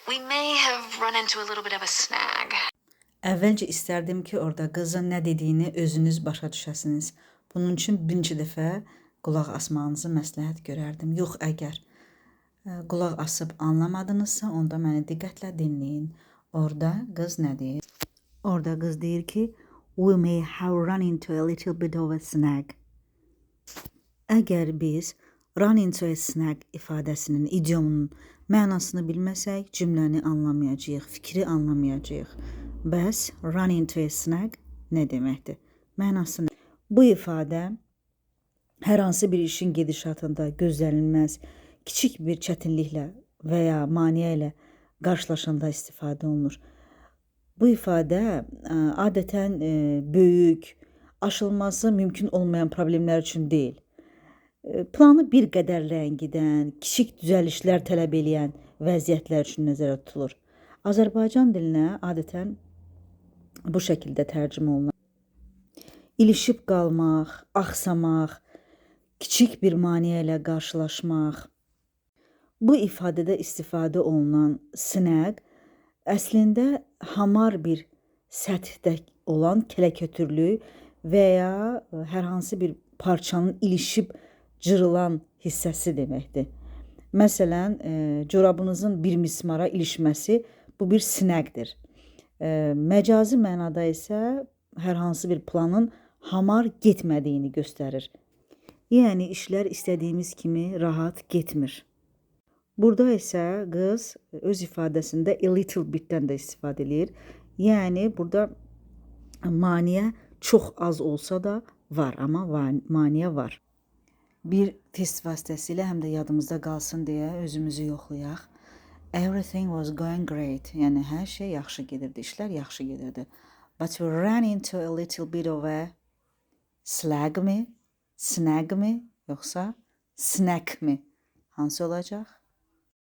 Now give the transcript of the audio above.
We may have run into a little bit of a snag. Əvvəlcə istərdim ki, orada qızın nə dediyini özünüz başa düşəsiniz. Bunun üçün bir neçə dəfə qulaq asmağınızı məsləhət görərdim. Yox, əgər qulaq asıb anlamadınızsa, onda məni diqqətlə dinləyin. Orada qız nə deyir? Orada qız deyir ki, we may have run into a little bit of a snag. Əgər biz run into a snag ifadəsinin, idiomunun mənasını bilməsək, cümləni anlamayacağıq, fikri anlamayacağıq. Bəs run into a snag nə deməkdir? Mənası nə? Bu ifadə hər hansı bir işin gedişatında gözlənilməz, kiçik bir çətinliklə və ya maneə ilə qarşılaşanda istifadə olunur. Bu ifadə adətən böyük, aşılması mümkün olmayan problemlər üçün deyil. Planı bir qədər ləngidən, kiçik düzəlişlər tələb eləyən vəziyyətlər üçün nəzərdə tutulur. Azərbaycan dilinə adətən bu şəkildə tərcümə olunur. İlişib qalmaq, axsamaq, kiçik bir maneə ilə qarşılaşmaq. Bu ifadədə istifadə olunan snag əslində hamar bir səthdə olan kələkötürlük və ya hər hansı bir parçanın ilişib cırılan hissəsi deməkdir. Məsələn, corabınızın bir mismara ilişməsi bu bir snagdir. Məcazi mənada isə hər hansı bir planın hamar getmədiyini göstərir. Yəni işlər istədiyimiz kimi rahat getmir. Burada isə qız öz ifadəsində a little bit-dən də istifadə edir. Yəni burada maneə çox az olsa da var, amma maneə var. Bir test vasitəsilə həm də yadımızda qalsın deyə özümüzü yoxlayaq. Everything was going great. Yəni hər şey yaxşı gedirdi, işlər yaxşı gedirdi. But we ran into a little bit of a snag mi, yoxsa snack mi? Hansı olacaq?